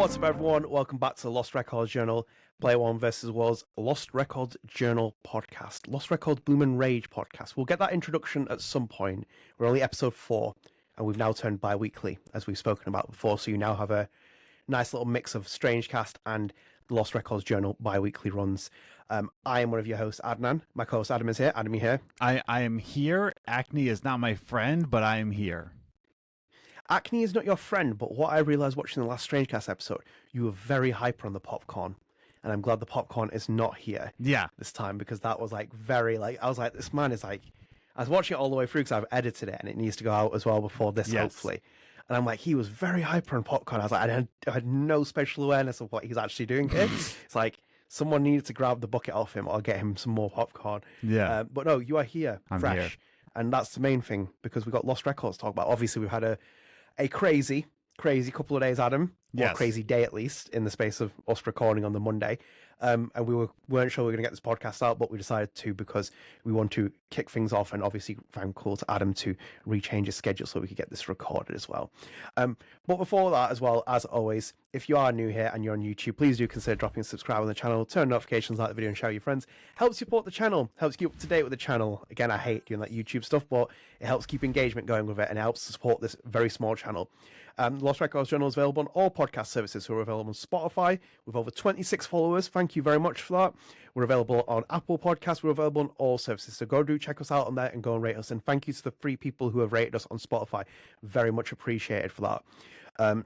What's up, everyone? Welcome back to the Lost Records Journal, Player One versus World's Lost Records Journal podcast, Lost Records Bloom and Rage podcast. We'll get that introduction at some point. We're only episode 4, and we've now turned bi-weekly, as we've spoken about before, so you now have a nice little mix of Strangecast and the Lost Records Journal bi-weekly runs. I am one of your hosts, Adnan. My co-host Adam is here. Adam, you here? I am here. Acne is not my friend, but I am here. Acne is not your friend, but what I realised watching the last Strangecast episode, you were very hyper on the popcorn. And I'm glad the popcorn is not here this time, because that was like very, I was like, this man is like, I was watching it all the way through because I've edited it and it needs to go out as well before this, hopefully. And I'm like, he was very hyper on popcorn. I was like, I had no special awareness of what he's actually doing here. It's like someone needed to grab the bucket off him or get him some more popcorn. Yeah. But no, you are here, I'm fresh. here. And that's the main thing, because we've got Lost Records to talk about. Obviously, we've had a crazy couple of days, Adam. Or crazy day, at least, in the space of us recording on the Monday. And we weren't sure we were going to get this podcast out, but we decided to because we want to kick things off, and obviously found cool to Adam to rechange his schedule so we could get this recorded as well. But before that, as well, as always, if you are new here and you're on YouTube, please do consider dropping a subscribe on the channel, turn notifications, like the video, and share with your friends. Helps support the channel, helps keep up to date with the channel. Again, I hate doing that YouTube stuff, but it helps keep engagement going with it, and it helps to support this very small channel. Lost Records Journal is available on all podcast services, so we're available on Spotify with over 26 followers. Thank you very much for that. We're available on Apple Podcasts. We're available on all services, so go do check us out on there and go and rate us. And thank you to the 3 people who have rated us on Spotify. Very much appreciated for that.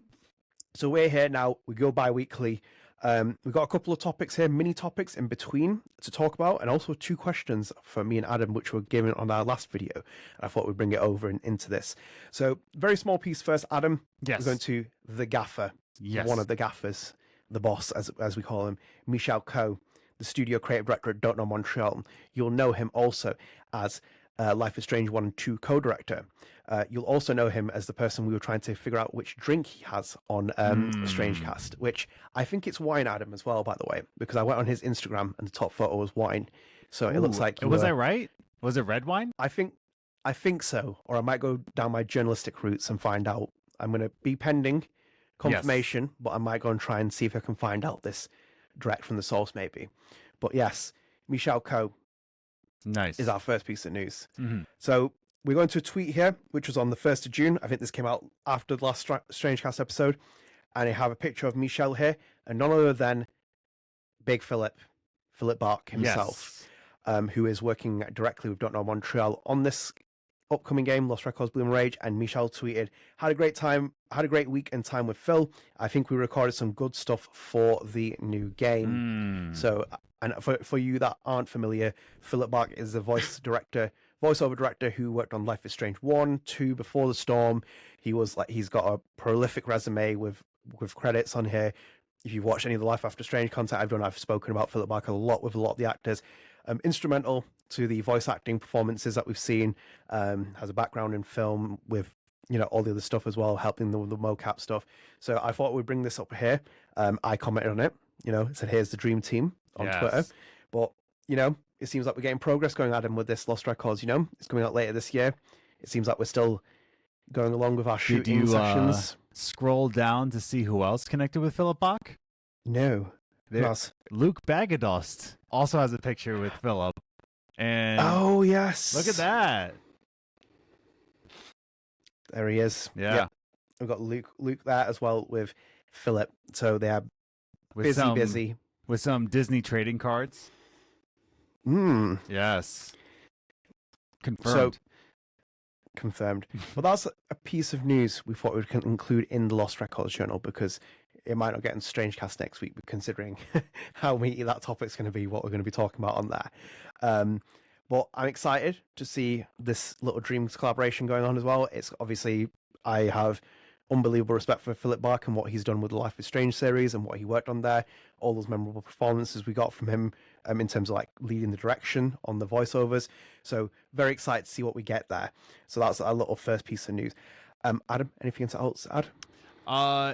So we're here now. We go bi-weekly. We've got a couple of topics here, mini topics in between to talk about, and also 2 questions for me and Adam, which were given on our last video. And I thought we'd bring it over into this. So very small piece first, Adam. Yes. We're going to the gaffer. Yes. One of the gaffers, the boss, as we call him, Michel Koch, the studio creative director at Don't Nod Montreal. You'll know him also as Life is Strange 1 and 2 co-director. You'll also know him as the person we were trying to figure out which drink he has on Strangecast, which I think it's wine, Adam, as well, by the way, because I went on his Instagram and the top photo was wine. So it looks like was I right? Was it red wine? I think so, or I might go down my journalistic routes and find out. I'm going to be pending confirmation, but I might go and try and see if I can find out this direct from the source, maybe. But yes, Michel Koch is our first piece of news. So we're going to a tweet here, which was on the 1st of June. I think this came out after the last Strangecast episode. And I have a picture of Michel here, and none other than Big Philip Bache himself, who is working directly with Don't Nod Montreal on this upcoming game, Lost Records Bloom and Rage. And Michel tweeted, had a great week and time with Phil. I think we recorded some good stuff for the new game. So, and for you that aren't familiar, Philip Bache is the voiceover director who worked on Life is Strange 1, 2, Before the Storm. He's got a prolific resume with credits on here. If you've watched any of the Life After Strange content I've done, I've spoken about Philip Bache a lot with a lot of the actors. Instrumental to the voice acting performances that we've seen. Has a background in film with all the other stuff as well, helping the mocap stuff. So I thought we'd bring this up here. I commented on it. It said, here's the dream team on Twitter. But it seems like we're getting progress going, Adam, with this Lost Records. It's coming out later this year. It seems like we're still going along with our shooting sessions. Scroll down to see who else connected with Philip Bache? No. Luke Bagadost also has a picture with Philip. And oh, yes. Look at that. There he is. Yeah. Yep. We've got Luke there as well with Philip. So they are busy. With some Disney trading cards. Yes. Confirmed. Well, that's a piece of news we thought we could include in the Lost Records Journal, because it might not get in Strangecast next week, but considering how meaty that topic's going to be, what we're going to be talking about on there. But I'm excited to see this little Dreams collaboration going on as well. It's obviously, I have unbelievable respect for Philip Bache and what he's done with the Life is Strange series and what he worked on there. All those memorable performances we got from him in terms of leading the direction on the voiceovers. So very excited to see what we get there. So that's a little first piece of news. Adam, anything else to add?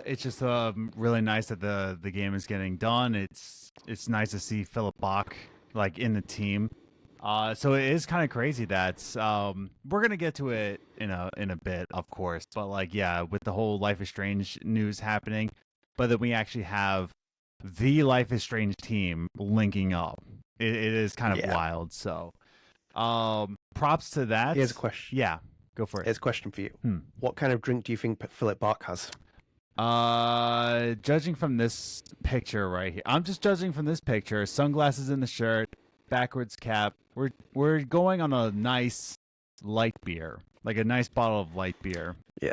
It's just really nice that the game is getting done. It's nice to see Philip Bache in the team. So it is kind of crazy that we're gonna get to it in a bit, of course. But with the whole Life is Strange news happening, but then we actually have the Life is Strange team linking up. It is kind of wild. So, props to that. Here's a question. Yeah, go for it. Here's a question for you. What kind of drink do you think Philip Bache has? Judging from this picture right here, I'm just judging from this picture. Sunglasses in the shirt, backwards cap. We're going on a nice light beer, like a nice bottle of light beer. Yeah.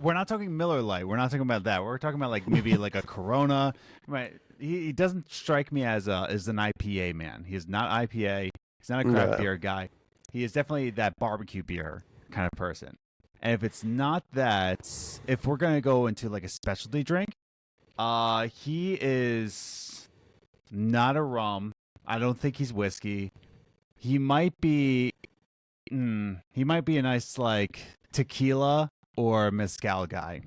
We're not talking Miller Lite. We're not talking about that. We're talking about like maybe like a Corona. Right. He doesn't strike me as an IPA man. He is not IPA. He's not a craft beer guy. He is definitely that barbecue beer kind of person. And if it's not that, if we're gonna go into like a specialty drink, he is not a rum. I don't think he's whiskey. He might be a nice like tequila or mezcal guy.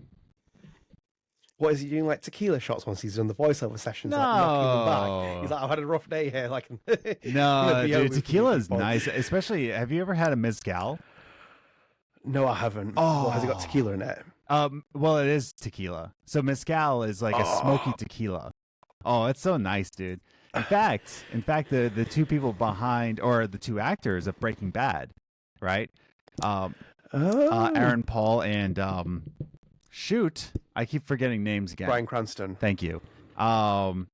What is he doing, like tequila shots once he's done the voiceover sessions? No. Like knocking them back? He's like, I've had a rough day here. Like, no, dude, tequila is nice. Especially, have you ever had a mezcal? No, I haven't. Oh. Well, has it got tequila in it? Well, it is tequila. So mezcal is like a smoky tequila. Oh, it's so nice, dude. In fact, the two people behind, or the two actors of Breaking Bad, right? Aaron Paul and shoot, I keep forgetting names again. Bryan Cranston. Thank you. But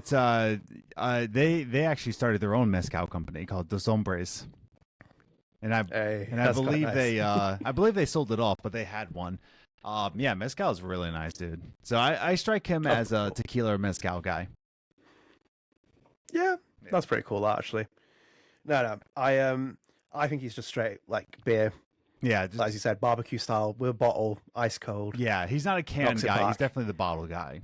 they actually started their own mezcal company called Dos Hombres. And I believe nice. I believe they sold it off, but they had one. Yeah, mezcal is really nice, dude. So I strike him as a tequila or mezcal guy. Yeah, that's pretty cool, actually. No, I think he's just straight like beer. Yeah, just, as you said, barbecue style with a bottle, ice cold. Yeah, he's not a can guy. He's definitely the bottle guy.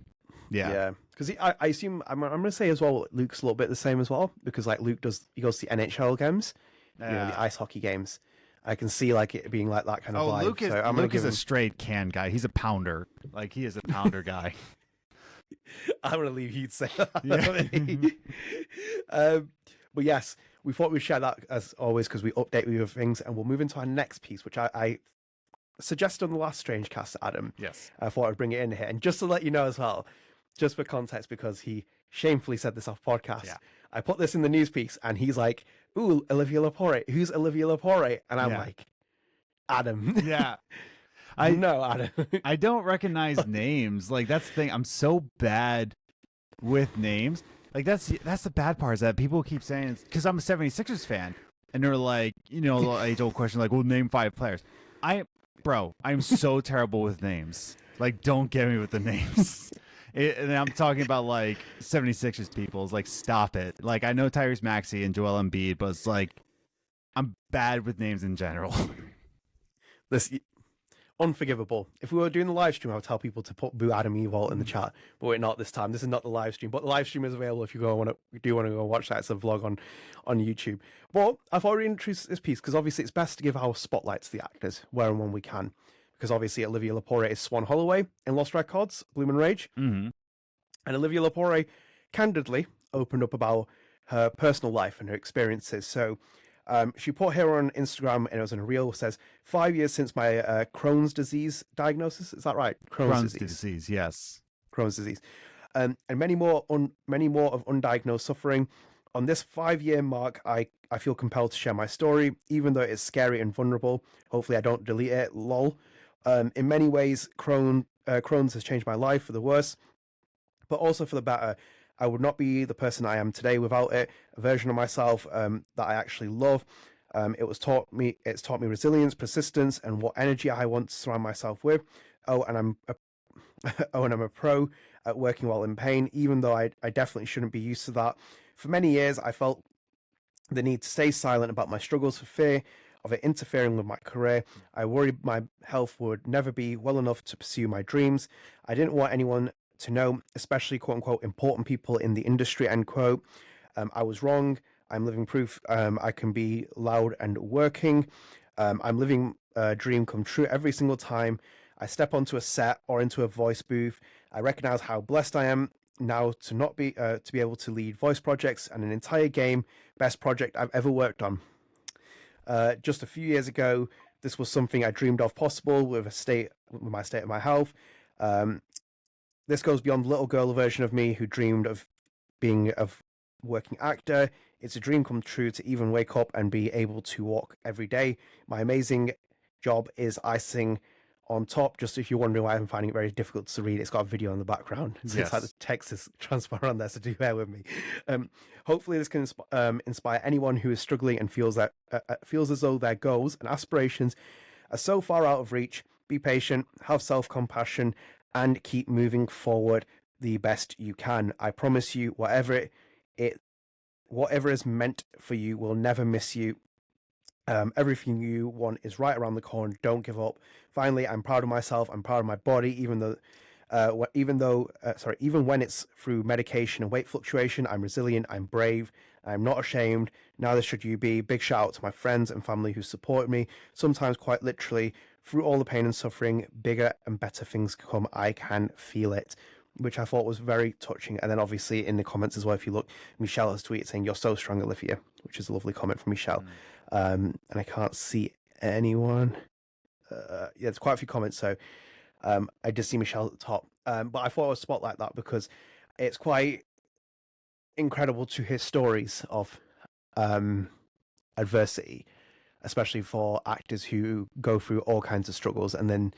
Yeah, because I assume I'm going to say as well, Luke's a little bit the same as well, because like Luke goes to the NHL games. The ice hockey games. I can see like it being like that kind of vibe. Luke is a straight can guy. He's a pounder. Like he is a pounder guy. I'm gonna leave you to say that. Yeah. But yes, we thought we'd share that as always because we update you with things, and we'll move into our next piece, which I suggested on the last Strange Cast, Adam. Yes. I thought I'd bring it in here, and just to let you know as well, just for context, because he shamefully said this off podcast. Yeah. I put this in the news piece, and he's like, "Ooh, Olivia Lepore. Who's Olivia Lepore?" And I'm like, "Adam." Yeah. No, Adam. I don't recognize names. Like that's the thing. I'm so bad with names. Like that's the bad part is that people keep saying, because I'm a 76ers fan, and they're like, the age-old question, like, "Well, name 5 players." I'm so terrible with names. Like, don't get me with the names. And I'm talking about like 76ers people. It's like, stop it. Like, I know Tyrese Maxey and Joel Embiid, but it's like, I'm bad with names in general. This unforgivable. If we were doing the live stream, I would tell people to put Boo Adam Evolt in the chat, but we're not this time. This is not the live stream, but the live stream is available if you do want to go watch that. It's a vlog on YouTube. But I thought we'd introduce this piece because obviously it's best to give our spotlight to the actors where and when we can. Because obviously Olivia Lepore is Swann Holloway in Lost Records, Bloom and Rage. Mm-hmm. And Olivia Lepore candidly opened up about her personal life and her experiences. So she put here on Instagram, and it was in a reel, says, 5 years since my Crohn's disease diagnosis. Is that right? Crohn's disease, yes. Crohn's disease. And many more of undiagnosed suffering. On this 5-year mark, I feel compelled to share my story, even though it's scary and vulnerable. Hopefully I don't delete it, lol. In many ways, Crohn's has changed my life for the worse, but also for the better. I would not be the person I am today without it. A version of myself that I actually love. It's taught me resilience, persistence, and what energy I want to surround myself with. And I'm a pro at working while in pain, even though I definitely shouldn't be used to that. For many years, I felt the need to stay silent about my struggles for fear of it interfering with my career. I worried my health would never be well enough to pursue my dreams. I didn't want anyone to know, especially quote unquote important people in the industry, end quote. I was wrong. I'm living proof I can be loud and working. I'm living a dream come true every single time I step onto a set or into a voice booth. I recognize how blessed I am now to be able to lead voice projects and an entire game, best project I've ever worked on. Just a few years ago, this was something I dreamed of possible with my state of my health. This goes beyond the little girl version of me who dreamed of being a working actor. It's a dream come true to even wake up and be able to walk every day. My amazing job is icing on top. Just if you're wondering why I'm finding it very difficult to read, it's got a video in the background. So it's like the text is transparent on there, so do bear with me. Hopefully this can inspire anyone who is struggling and feels as though their goals and aspirations are so far out of reach. Be patient, have self-compassion, and keep moving forward the best you can. I promise you, whatever is meant for you will never miss you. Everything you want is right around the corner. Don't give up. Finally, I'm proud of myself. I'm proud of my body, even when it's through medication and weight fluctuation. I'm resilient. I'm brave. I'm not ashamed. Neither should you be. Big shout out to my friends and family who support me, sometimes quite literally. Through all the pain and suffering, bigger and better things come. I can feel it, which I thought was very touching. And then obviously in the comments as well, if you look, Michelle has tweeted saying, "You're so strong, Olivia," which is a lovely comment from Michelle. And I can't see anyone. Yeah, there's quite a few comments. So I did see Michelle at the top. But I thought I would spotlight that because it's quite incredible to hear stories of adversity, especially for actors who go through all kinds of struggles, and then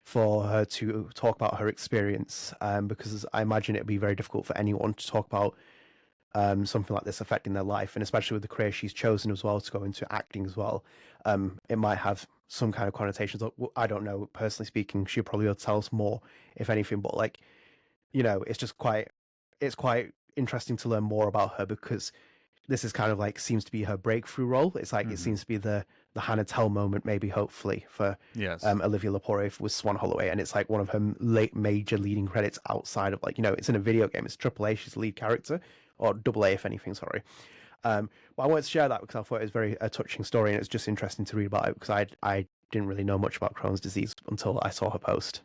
for her to talk about her experience, because I imagine it'd be very difficult for anyone to talk about something like this affecting their life, and especially with the career she's chosen as well to go into acting as well. It might have some kind of connotations. I don't know, personally speaking, she'll probably tell us more if anything, but like, it's quite interesting to learn more about her, because this is kind of like seems to be her breakthrough role. It's like it seems to be the Hannah Tell moment, maybe, hopefully, for Olivia Lepore with Swann Holloway, and it's like one of her late major leading credits outside of it's in a video game. It's AAA. She's the lead character, or AA if anything. Sorry. But I wanted to share that because I thought it was very a touching story, and it's just interesting to read about it because I didn't really know much about Crohn's disease until I saw her post.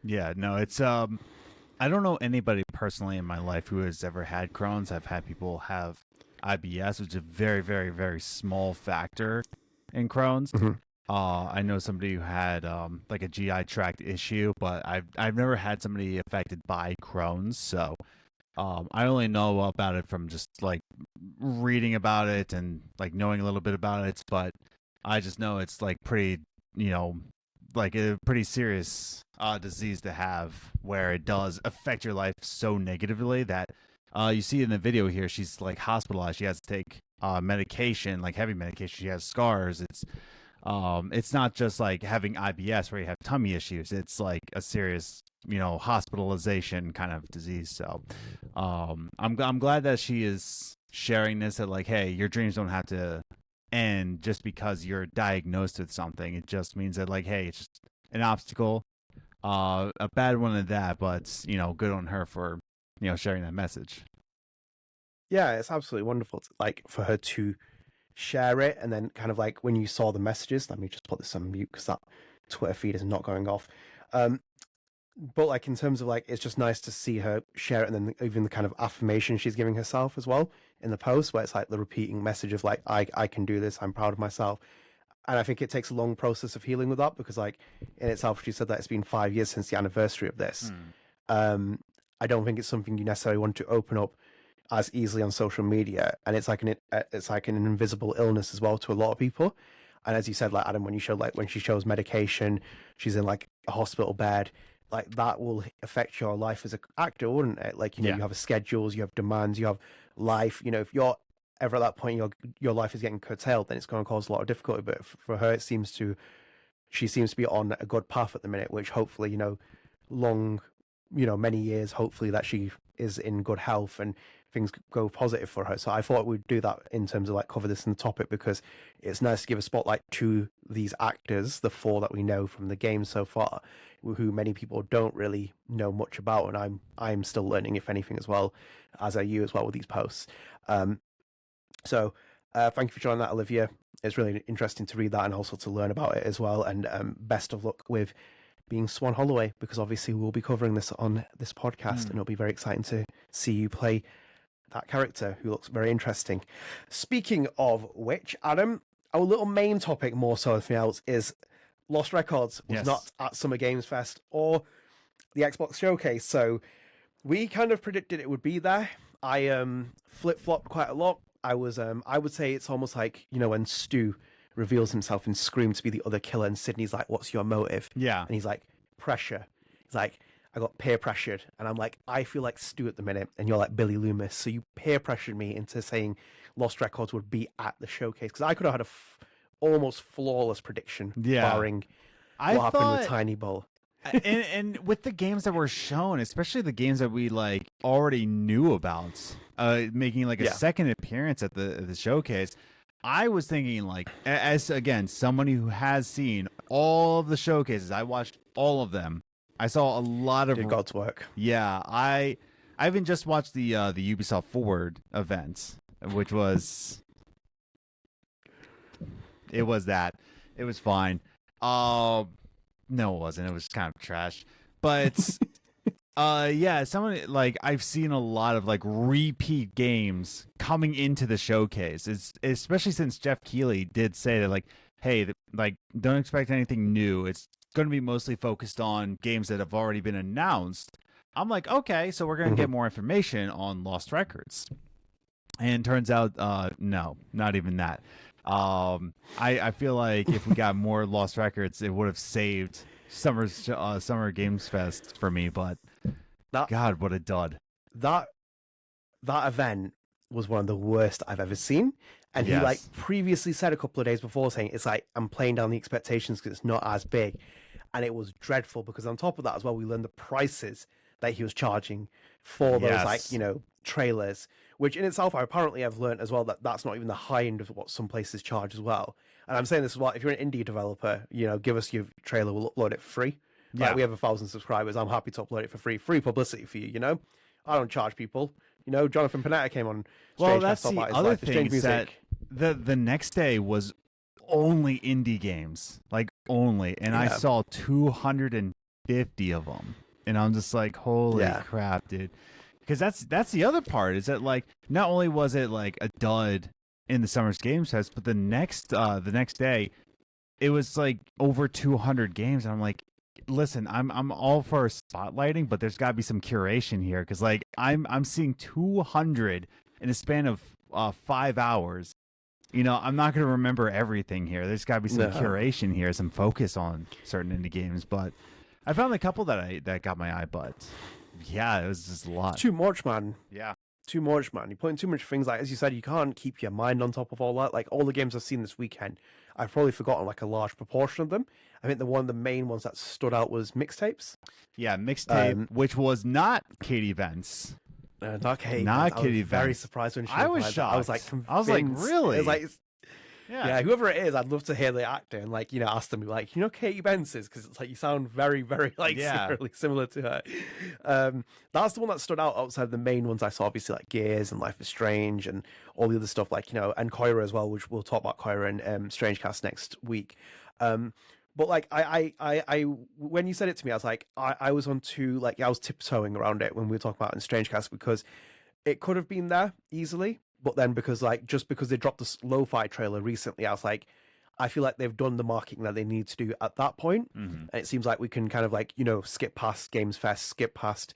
Yeah, no, it's I don't know anybody personally in my life who has ever had Crohn's. I've had people have IBS, which is a very, very, very small factor in Crohn's. I know somebody who had like a GI tract issue, but I've never had somebody affected by Crohn's, so I only know about it from just like reading about it and like knowing a little bit about it, but I just know it's like pretty, like a pretty serious disease to have, where it does affect your life so negatively that you see in the video here, she's like hospitalized. She has to take medication, like heavy medication. She has scars. It's not just like having IBS where you have tummy issues. It's like a serious, hospitalization kind of disease. So I'm glad that she is sharing this, that like, hey, your dreams don't have to end just because you're diagnosed with something. It just means that like, hey, it's just an obstacle, a bad one at that, but good on her for sharing that message. Yeah, it's absolutely wonderful like for her to share it, and then kind of like when you saw the messages, let me just put this on mute because that Twitter feed is not going off. But like in terms of like, it's just nice to see her share it, and then even the kind of affirmation she's giving herself as well in the post, where it's like the repeating message of like, I can do this, I'm proud of myself. And I think it takes a long process of healing with that, because like in itself, she said that it's been 5 years since the anniversary of this. I don't think it's something you necessarily want to open up as easily on social media, and it's like an invisible illness as well to a lot of people. And as you said, like Adam, when she shows medication, she's in like a hospital bed, like that will affect your life as an actor, wouldn't it? Like you have schedules, you have demands, you have life. If you're ever at that point, your life is getting curtailed, then it's going to cause a lot of difficulty. But for her, she seems to be on a good path at the minute, which hopefully many years, hopefully that she is in good health and things go positive for her. So I thought we'd do that in terms of like cover this in the topic, because it's nice to give a spotlight to these actors, the 4 that we know from the game so far, who many people don't really know much about, and I'm still learning, if anything, as well, as are you as well with these posts. So thank you for joining that, Olivia. It's really interesting to read that and also to learn about it as well, and best of luck with being Swann Holloway, because obviously we'll be covering this on this podcast, and it'll be very exciting to see you play that character, who looks very interesting. Speaking of which, Adam, our little main topic, more so than anything else, is Lost Records was not at Summer Games Fest or the Xbox showcase. So we kind of predicted it would be there. I flip-flopped quite a lot. I would say it's almost like, when Stu reveals himself in Scream to be the other killer, and Sydney's like, "What's your motive?" Yeah. And he's like, "Pressure." He's like, "I got peer pressured," and I'm like, "I feel like Stu at the minute," and you're like Billy Loomis, so you peer pressured me into saying Lost Records would be at the showcase, because I could have had almost flawless prediction, barring what happened with Tiny Bull. and with the games that were shown, especially the games that we like already knew about, making like a second appearance at the showcase, I was thinking like, as again somebody who has seen all of the showcases, I watched all of them. I saw a lot of God's work. Yeah, I even just watched the Ubisoft Forward events, which was it was fine. No, it wasn't. It was kind of trash. But yeah, someone like I've seen a lot of like repeat games coming into the showcase. It's especially since Jeff Keighley did say that like, hey, like don't expect anything new. It's going to be mostly focused on games that have already been announced. I'm like, okay, so we're going to get more information on Lost Records. And turns out, no, not even that. I feel like if we got more Lost Records, it would have saved Summer Games Fest for me. But God, what a dud! That event was one of the worst I've ever seen. And he like previously said a couple of days before, saying it's like I'm playing down the expectations because it's not as big, and it was dreadful. Because on top of that as well, we learned the prices that he was charging for those like trailers, which in itself I apparently have learned as well that that's not even the high end of what some places charge as well. And I'm saying this as well, if you're an indie developer, give us your trailer, we'll upload it for free. Yeah, like, we have 1,000 subscribers. I'm happy to upload it for free publicity for you. I don't charge people. Jonathan Panetta came on. Well, that's the other thing is that the next day was only indie games, like only, and I saw 250 of them, and I'm just like, holy crap, dude. Because that's the other part is that like not only was it like a dud in the Summer Games Fest, but the next day it was like over 200 games, and I'm like, listen, I'm all for spotlighting, but there's got to be some curation here, because like I'm seeing 200 in a span of 5 hours. I'm not going to remember everything here. There's got to be some curation here, some focus on certain indie games. But I found a couple that got my eye, but yeah, it was just a lot. Too much, man. Yeah. Too much, man. You're putting too much things, like, as you said, you can't keep your mind on top of all that. Like, all the games I've seen this weekend, I've probably forgotten, like, a large proportion of them. I think one of the main ones that stood out was mixtapes. Yeah, mixtape, which was not Katie Vance. Not Katie. Not Katie Vance. Very surprised when she I was shocked. I was like, convinced. I was like, really? It was like, yeah, whoever it is, I'd love to hear the actor and like, ask them like, Katie Vance is, because it's like you sound very, very like similar to her. That's the one that stood out outside the main ones I saw, obviously like Gears and Life is Strange and all the other stuff, like, and Koira as well, which we'll talk about Koira and Strangecast next week. But like I when you said it to me, I was like, I was on to like, I was tiptoeing around it when we were talking about it in Strangecast, because it could have been there easily. But then because they dropped the lo-fi trailer recently, I was like, I feel like they've done the marketing that they need to do at that point. And it seems like we can kind of like, skip past Games Fest, skip past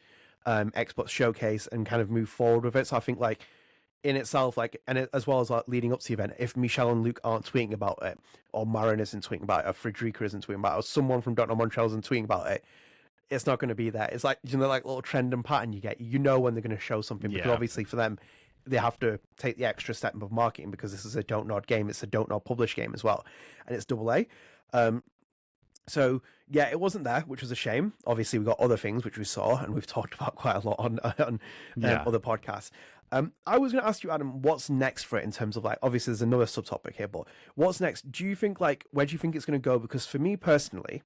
Xbox Showcase and kind of move forward with it. So I think like in itself, like, and as well as like leading up to the event, if Michelle and Luke aren't tweeting about it, or Marin isn't tweeting about it, or Frederica isn't tweeting about it, or someone from Don't Nod Montreal isn't tweeting about it, it's not going to be there. It's like, like little trend and pattern you get. When they're going to show something, because obviously for them, they have to take the extra step of marketing, because this is a Don't Nod game. It's a Don't Nod published game as well. And it's AA. So yeah, it wasn't there, which was a shame. Obviously we got other things, which we saw and we've talked about quite a lot on other podcasts. I was going to ask you, Adam, what's next for it in terms of like, obviously there's another subtopic here, but what's next? Do you think like, where do you think it's going to go? Because for me personally,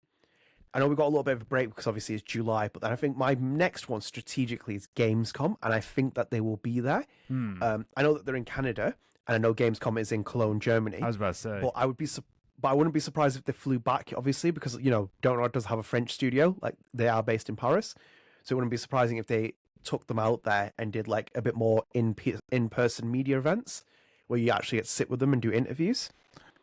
I know we've got a little bit of a break because obviously it's July, but then I think my next one strategically is Gamescom, and I think that they will be there. I know that they're in Canada, and I know Gamescom is in Cologne, Germany. I was about to say, but I wouldn't be surprised if they flew back, obviously, because Don't Nod does have a French studio, like they are based in Paris, so it wouldn't be surprising if they took them out there and did like a bit more in-person media events where you actually get to sit with them and do interviews.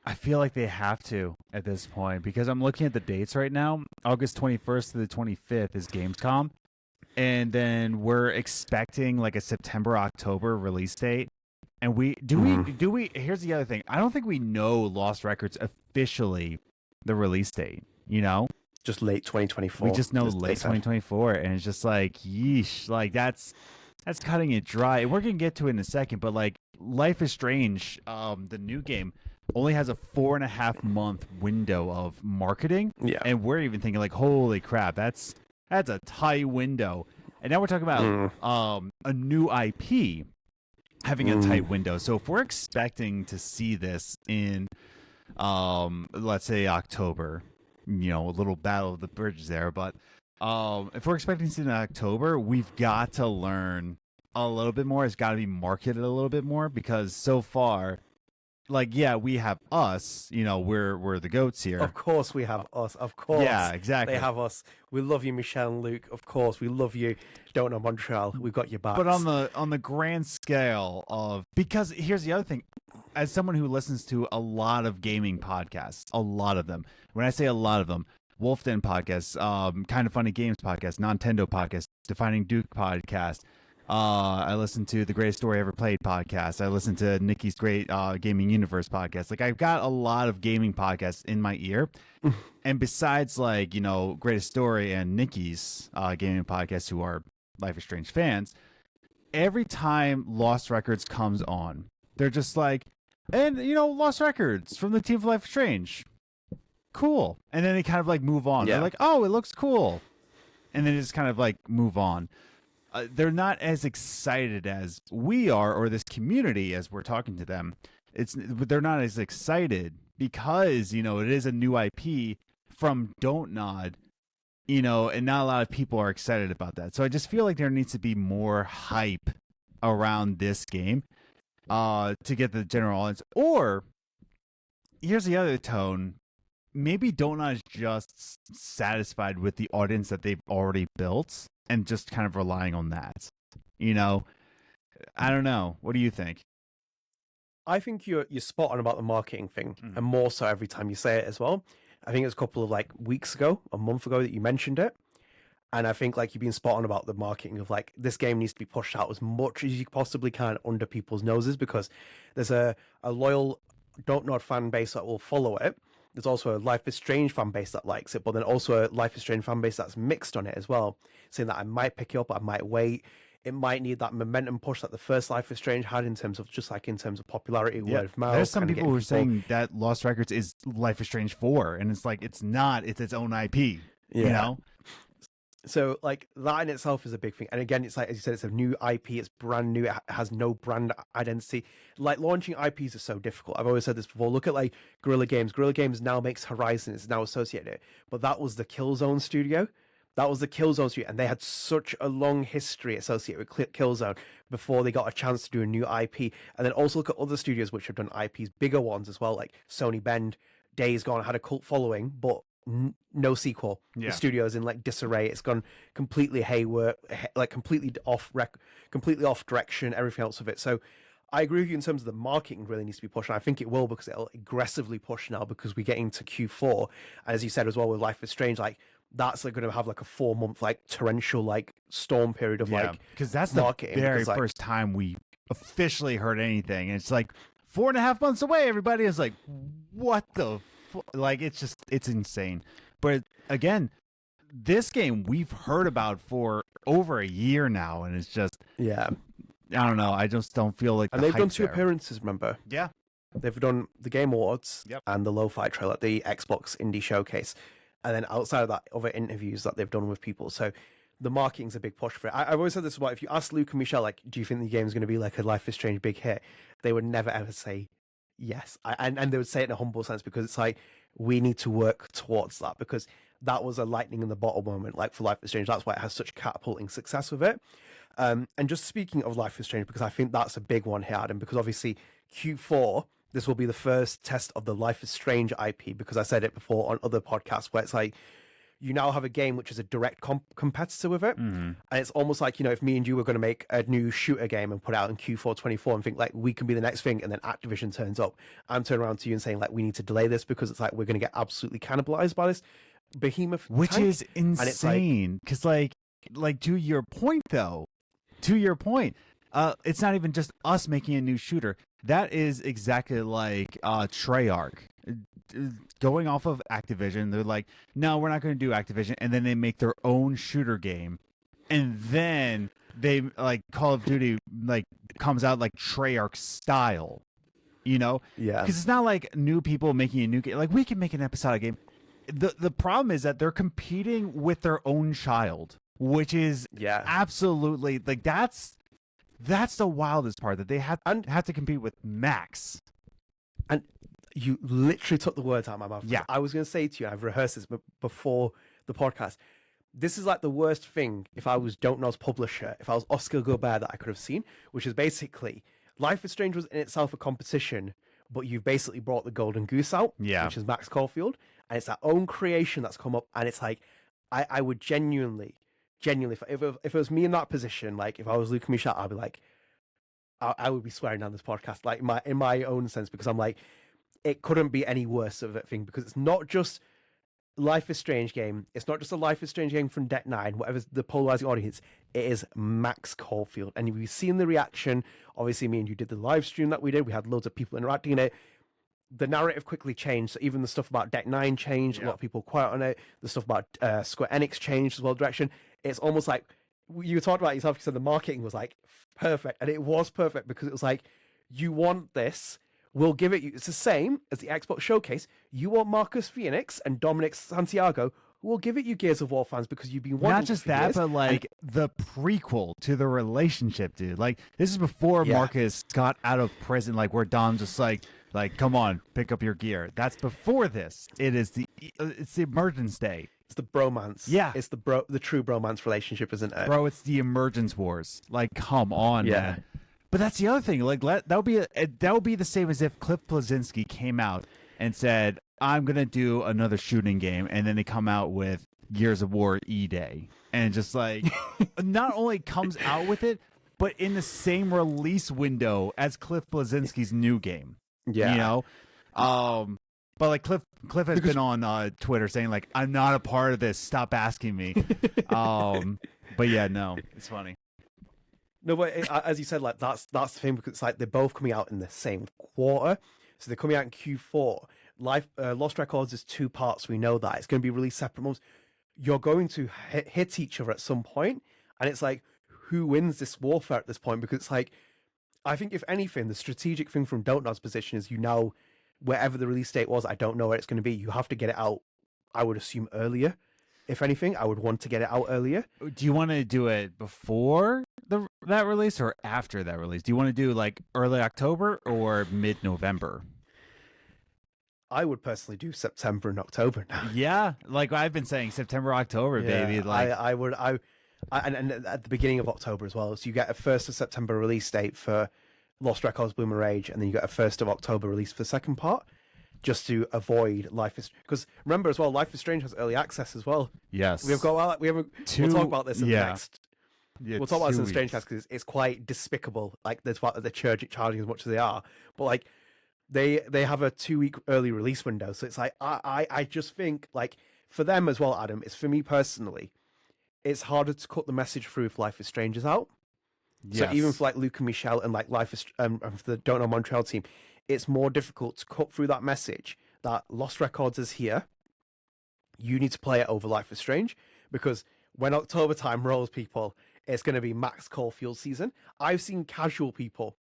I feel like they have to at this point because I'm looking at the dates right now. August 21st to the 25th is Gamescom. And then we're expecting like a September, October release date. And we here's the other thing. I don't think we know Lost Records officially the release date, you know? Just late 2024. We just know late 2024, and it's just like, yeesh, like that's cutting it dry. And we're gonna get to it in a second, but like Life is Strange, the new game only has a 4.5 month window of marketing. Yeah. And we're even thinking like, holy crap, that's a tight window. And now we're talking about a new IP having a tight window. So if we're expecting to see this in let's say October, you know, a little battle of the bridges there, but if we're expecting to see it in October, we've got to learn a little bit more. It's got to be marketed a little bit more, because so far, like, yeah, we have us, you know, we're the goats here. Of course we have us. Of course. Yeah, exactly. They have us. We love you, Michelle and Luke. Of course. We love you. Don't Nod Montreal. We've got your back. But on the grand scale of, because here's the other thing, as someone who listens to a lot of gaming podcasts, a lot of them, when I say a lot of them, Wolf Den podcast, Kind of Funny Games podcast, Nintendo podcast, Defining Duke podcast, I listen to the Greatest Story Ever Played podcast. I listen to Nikki's Great Gaming Universe podcast. Like, I've got a lot of gaming podcasts in my ear. And besides, like, you know, Greatest Story and Nikki's gaming podcast, who are Life is Strange fans, every time Lost Records comes on, they're just like, and, you know, Lost Records from the team for Life is Strange. Cool. And then they kind of like move on. Yeah. They're like, oh, it looks cool. And then they just kind of like move on. They're not as excited as we are, or this community, as we're talking to them. They're not as excited because, you know, it is a new IP from Don't Nod, you know, and not a lot of people are excited about that. So I just feel like there needs to be more hype around this game to get the general audience. Or here's the other tone. Maybe Don't Nod is just satisfied with the audience that they've already built and just kind of relying on that. You know, I don't know. What do you think? I think you're spot on about the marketing thing, and more so every time you say it as well. I think it was a couple of like weeks ago, a month ago, that you mentioned it. And I think like you've been spot on about the marketing of like, this game needs to be pushed out as much as you possibly can under people's noses, because there's a loyal Don't Nod fan base that will follow it. There's also a Life is Strange fan base that likes it, but then also a Life is Strange fan base that's mixed on it as well, saying that I might pick it up, I might wait. It might need that momentum push that the first Life is Strange had in terms of popularity, word of mouth. There's some people who are saying that Lost Records is Life is Strange 4, and it's like, it's not, it's its own IP, you know? So, like, that in itself is a big thing. And again, it's like, as you said, it's a new IP. It's brand new. It has no brand identity. Like, launching IPs is so difficult. I've always said this before. Look at, like, Guerrilla Games. Guerrilla Games now makes Horizon. It's now associated. But that was the Killzone studio. And they had such a long history associated with Killzone before they got a chance to do a new IP. And then also look at other studios which have done IPs, bigger ones as well, like Sony Bend, Days Gone, had a cult following, but no sequel. The studio's in like disarray. It's gone completely haywire, like completely off direction, everything else of it. So I agree with you in terms of the marketing really needs to be pushed, and I think it will, because it'll aggressively push now, because we get into Q4, and as you said as well with Life is Strange, like that's like going to have like a 4-month like torrential like storm period of like, because that's the very first time we officially heard anything, and it's like 4.5 months away. Everybody is like, what the like, it's insane. But again, this game we've heard about for over a year now, and it's just, I don't know, I just don't feel like, and they've done 2 appearances, remember? They've done the Game Awards and the Lo-Fi trailer at the Xbox Indie Showcase, and then outside of that, other interviews that they've done with people. So the marketing's a big push for it. I've always said this about, if you ask Luke and Michelle, like, do you think the game's going to be like a Life is Strange big hit, they would never ever say yes. And they would say it in a humble sense, because it's like, we need to work towards that, because that was a lightning in the bottle moment, like for Life is Strange. That's why it has such catapulting success with it. And just speaking of Life is Strange, because I think that's a big one here, Adam, because obviously Q4, this will be the first test of the Life is Strange IP, because I said it before on other podcasts, where it's like, you now have a game which is a direct competitor with it. And it's almost like, if me and you were going to make a new shooter game and put it out in Q4 24 and think like we can be the next thing, and then Activision turns up, I'm turning around to you and saying like we need to delay this because it's like we're going to get absolutely cannibalized by this behemoth, which is insane. Because like to your point though, it's not even just us making a new shooter. That is exactly like Treyarch going off of Activision. They're like, no, we're not going to do Activision, and then they make their own shooter game, and then they like Call of Duty like comes out like Treyarch style, Yeah, because it's not like new people making a new game. Like we can make an episodic game. The problem is that they're competing with their own child, which is absolutely like that's the wildest part, that they have to compete with Max. And you literally took the words out of my mouth. Yeah. I was going to say to you, I've rehearsed this before the podcast. This is like the worst thing if I was Don't Nod's publisher, if I was Oscar Gobert, that I could have seen, which is basically Life is Strange was in itself a competition, but you've basically brought the golden goose out, which is Max Caulfield, and it's our own creation that's come up, and it's like, I would genuinely, if it was me in that position, like if I was Luke Michel, I'd be like, I would be swearing down this podcast, like in my own sense, because I'm like, it couldn't be any worse of a thing, because it's not just Life is Strange game. It's not just a Life is Strange game from Deck 9, whatever's the polarizing audience. It is Max Caulfield. And we've seen the reaction. Obviously, me and you did the live stream that we did. We had loads of people interacting in it. The narrative quickly changed. So even the stuff about Deck 9 changed. A lot of people quiet on it. The stuff about Square Enix changed as well, direction. It's almost like, you talked about yourself, you said the marketing was like perfect. And it was perfect because it was like, you want this, we'll give it you. It's the same as the Xbox Showcase. You want Marcus Phoenix and Dominic Santiago, we'll give it you, Gears of War fans, because you've been wanting not just that, but like the prequel to the relationship, dude. Like this is before Marcus got out of prison, like where Dom's just like, come on, pick up your gear. That's before this. It's the Emergence Day. It's the bromance. Yeah. It's the true bromance relationship, isn't it? Bro, it's the Emergence Wars. Like, come on, man. But that's the other thing. Like, that would be the same as if Cliff Bleszinski came out and said, "I'm gonna do another shooting game," and then they come out with Gears of War E-Day, and just like, not only comes out with it, but in the same release window as Cliff Bleszinski's new game. Yeah, but like Cliff has been on Twitter saying like, "I'm not a part of this. Stop asking me." But yeah, no, it's funny. No, but as you said, like that's the thing, because it's like they're both coming out in the same quarter, so they're coming out in Q4. Lost Records is 2 parts. We know that it's going to be released separate months. You're going to hit each other at some point, and it's like, who wins this warfare at this point? Because it's like, I think if anything, the strategic thing from Don't Nod's position is, wherever the release date was, I don't know where it's going to be. You have to get it out, I would assume, earlier. If anything, I would want to get it out earlier. Do you want to do it before that release or after that release? Do you want to do like early October or mid-November? I would personally do September and October now. Yeah, like I've been saying, September, October, baby. Like and at the beginning of October as well. So you get a 1st of September release date for Lost Records, Bloom and Rage, and then you get a 1st of October release for the second part, just to avoid Life is... Because remember as well, Life is Strange has early access as well. Yes. We'll talk about this in the next... Yeah, we'll talk about this in the Strange Cast, because it's quite despicable, like the fact that they're charging as much as they are. But like, they have a 2-week early release window, so it's like, I just think, like, for them as well, Adam, it's for me personally, it's harder to cut the message through if Life is Strange is out. Yes. So even for like Luke and Michelle and like Life is for the Don't Nod Montreal team, it's more difficult to cut through that message that Lost Records is here. You need to play it over Life is Strange, because when October time rolls, people, it's going to be Max Caulfield season. I've seen casual people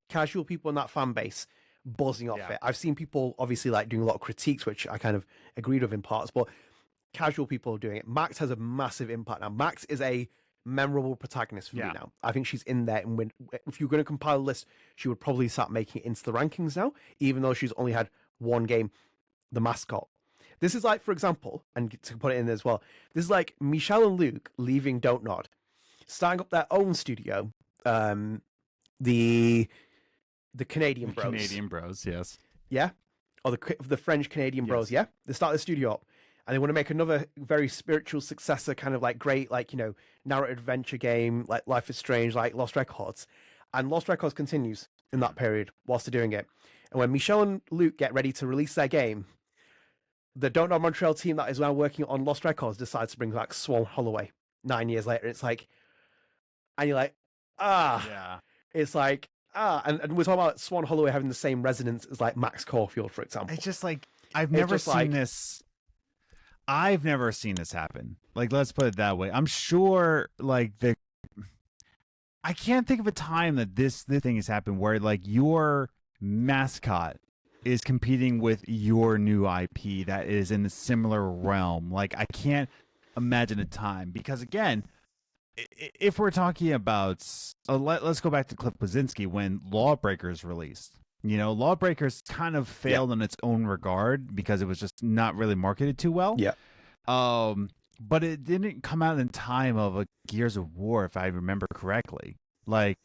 in that fan base buzzing off it. I've seen people obviously like doing a lot of critiques, which I kind of agreed with in parts, but casual people are doing it. Max has a massive impact now. Max is a memorable protagonist for me now. I think she's in there, and if you're going to compile a list, she would probably start making it into the rankings now, even though she's only had one game, the mascot. This is like, for example, and to put it in there as well, this is like Michelle and Luke leaving Don't Nod, starting up their own studio, the Canadian Bros. Canadian Bros, yes. Yeah? Or the French Canadian Bros, yeah? They start the studio up. and they want to make another very spiritual successor, kind of like great, like, narrative adventure game, like Life is Strange, like Lost Records. And Lost Records continues in that period whilst they're doing it. And when Michel and Luke get ready to release their game, the Don't Nod Montreal team that is now working on Lost Records decides to bring back Swann Holloway 9 years later. It's like, and you're like, Yeah. It's like, and we're talking about Swann Holloway having the same resonance as like Max Caulfield, for example. It's just like, I've never seen this happen. Like, let's put it that way. I'm sure, like, I can't think of a time that this thing has happened where, like, your mascot is competing with your new IP that is in a similar realm. Like, I can't imagine a time, because again, if we're talking about, let's go back to Cliff Bleszinski when Lawbreakers released. Lawbreakers kind of failed in its own regard because it was just not really marketed too well. Yeah. But it didn't come out in time of a Gears of War, if I remember correctly. Like,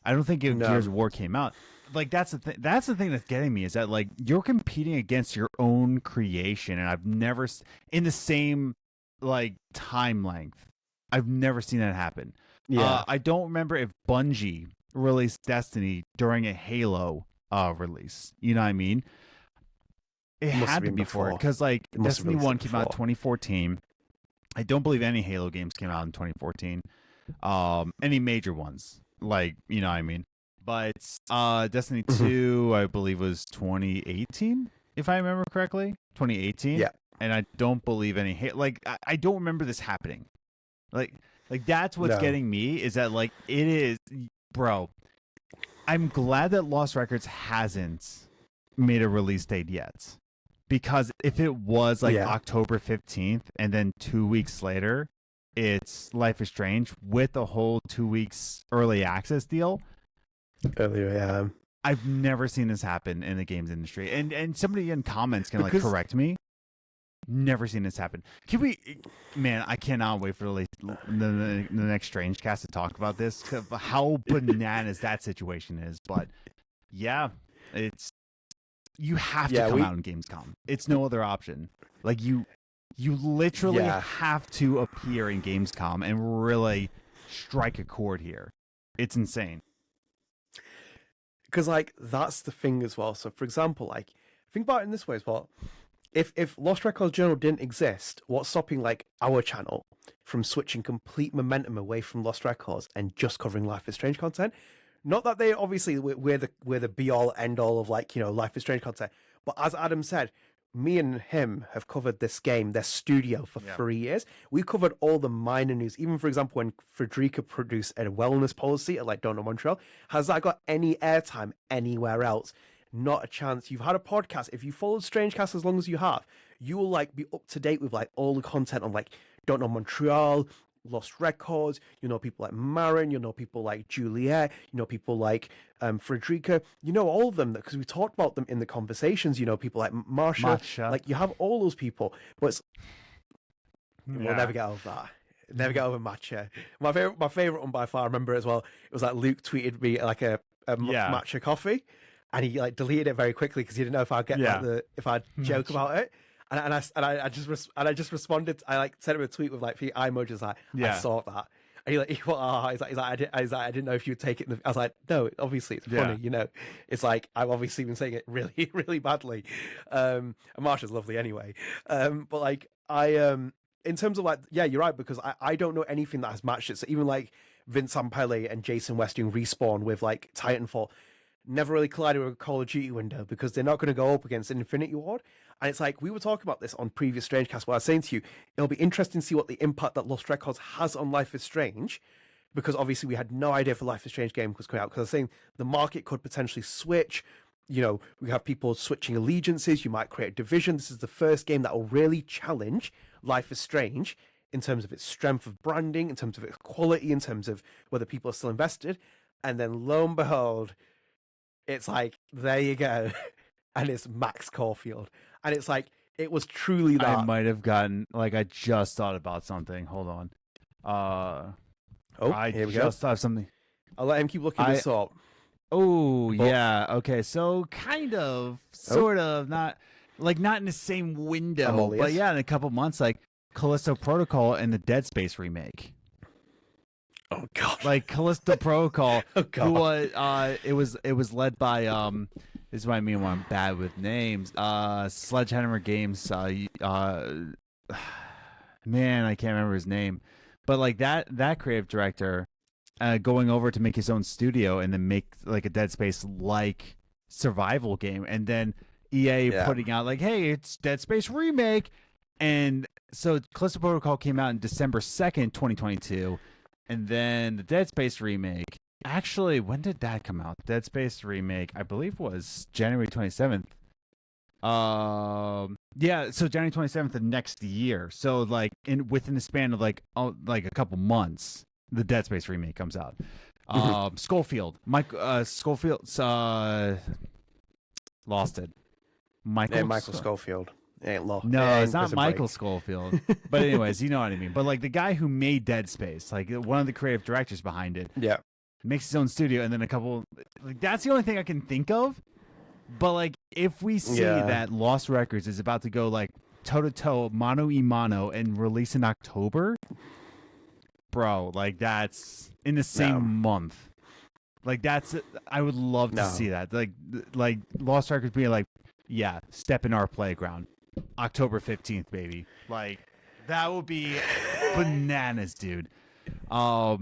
I don't think Gears of War came out. Like, that's the thing. That's the thing that's getting me, is that, like, you're competing against your own creation, and I've never in the same, like, time length. I've never seen that happen. Yeah. I don't remember if Bungie released Destiny during a Halo release. You know what I mean? It had to be before, because, like, Destiny 1 came out in 2014. I don't believe any Halo games came out in 2014. Any major ones, like, you know what I mean? But Destiny 2, I believe, was 2018, if I remember correctly. 2018. Yeah. And I don't believe any like, I don't remember this happening. Like that's what's getting me, is that, like, it is, bro. I'm glad that Lost Records hasn't made a release date yet, because if it was like October 15th and then 2 weeks later it's Life is Strange with a whole 2 weeks early access deal. Earlier, yeah. I've never seen this happen in the games industry, and somebody in comments can like correct me. Never seen this happen. Can we, man? I cannot wait for the next Strange cast to talk about this. How bananas that situation is. But yeah, you have to come out in Gamescom. It's no other option. Like, you literally have to appear in Gamescom and really strike a chord here. It's insane. Because, like, that's the thing as well. So, for example, like, think about it in this way as well. If Lost Records Journal didn't exist, what's stopping, like, our channel from switching complete momentum away from Lost Records and just covering Life is Strange content? Not that they, obviously, we're the be-all, end-all of, like, Life is Strange content. But as Adam said, me and him have covered this game, their studio, for 3 years. We covered all the minor news. Even, for example, when Frederica produced a wellness policy at, like, Don't Nod Montreal, has that got any airtime anywhere else? Not a chance. You've had a podcast. If you followed Strangecast as long as you have, you will, like, be up to date with, like, all the content on, like, Don't Nod Montreal, Lost Records. People like Marin. People like Juliet. People like Frederica. All of them, because we talked about them in the conversations. People like Marsha. Like, you have all those people, but we'll never get over that. Never get over Matcha. My favorite one by far, I remember as well. It was like Luke tweeted me like a Matcha coffee. And he, like, deleted it very quickly because he didn't know if I'd get if I'd joke about it. And I just responded. I, like, sent him a tweet with, like, 3 eye emojis, like, I saw that. And he's like, I didn't know if you would take it. I was like, no, obviously it's funny, It's like, I've obviously been saying it really, really badly. And Marsha's lovely anyway. But, like, in terms of, like, you're right, because I don't know anything that has matched it. So even, like, Vince Zampelli and Jason West doing Respawn with, like, Titanfall never really collided with a Call of Duty window, because they're not going to go up against an Infinity Ward. And it's like, we were talking about this on previous Strangecast, where I was saying to you, it'll be interesting to see what the impact that Lost Records has on Life is Strange, because obviously we had no idea if a Life is Strange game was coming out, because I was saying the market could potentially switch. We have people switching allegiances. You might create a division. This is the first game that will really challenge Life is Strange in terms of its strength of branding, in terms of its quality, in terms of whether people are still invested. And then lo and behold, it's like, there you go. And it's Max Caulfield. And it's like, it was truly that. I might have gotten, like, I just thought about something. Hold on. Here we just go. thought of something. I'll let him keep looking this up. Oh, yeah. Okay. So kind of, sort of, not. like not in the same window, Amolius. but yeah, in a couple months, like Callisto Protocol and the Dead Space remake. Oh god! Like Callisto Protocol, Oh god! who was it was led by this is what I mean when I'm bad with names. Sledgehammer Games. Man, I can't remember his name, but like that creative director, going over to make his own studio and then make like a Dead Space like survival game, and then EA putting out like, hey, it's Dead Space remake, and so Callisto Protocol came out in December 2nd, 2022. And then the Dead Space remake. Actually, when did that come out? Dead Space remake, I believe, was January 27th. Yeah, so January 27th of next year. So like within the span of like a couple months, the Dead Space remake comes out. Schofield, Schofield's lost it. Michael Schofield. Ain't lost. No, it's not Michael Schofield. But anyways, you know what I mean. But like the guy who made Dead Space, like one of the creative directors behind it, makes his own studio, and then a couple. Like that's the only thing I can think of. But like if we see that Lost Records is about to go like toe to toe, mano y mano, and release in October, bro, like that's in the same month. Like that's I would love to see that. Like Lost Records being like, yeah, step in our playground. October 15th, baby. Like that would be bananas, dude. I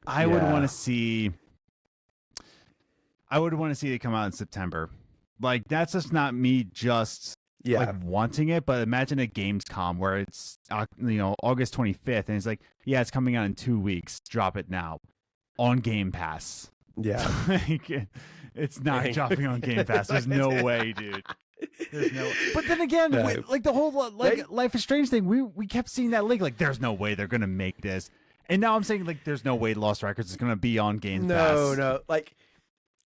would want to see it come out in September. Like that's just not me just like wanting it, but imagine a Gamescom where it's August 25th and it's like, yeah, it's coming out in 2 weeks. Drop it now on Game Pass. Yeah. Like, it's not dropping on Game Pass. There's no way, dude. There's no. But then again, like the whole Life is Strange thing, we kept seeing that leak. Like, there's no way they're gonna make this, and now I'm saying like, there's no way Lost Records is gonna be on Game Pass. No, like,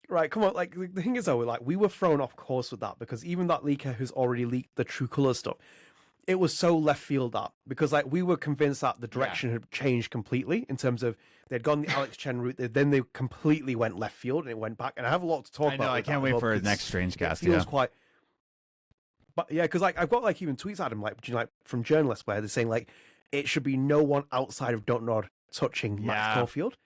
right, come on. Like the thing is though, like we were thrown off course with that because even that leaker who's already leaked the True Colors stuff, it was so left field up because like we were convinced that the direction had changed completely in terms of they'd gone the Alex Chen route, then they completely went left field and it went back. And I have a lot to talk about. I know. I can't wait for the next Strange Cast. It feels quite. But yeah, because like I've got like even tweets at him like from journalists where they're saying like it should be no one outside of Don't Nod touching Max Caulfield,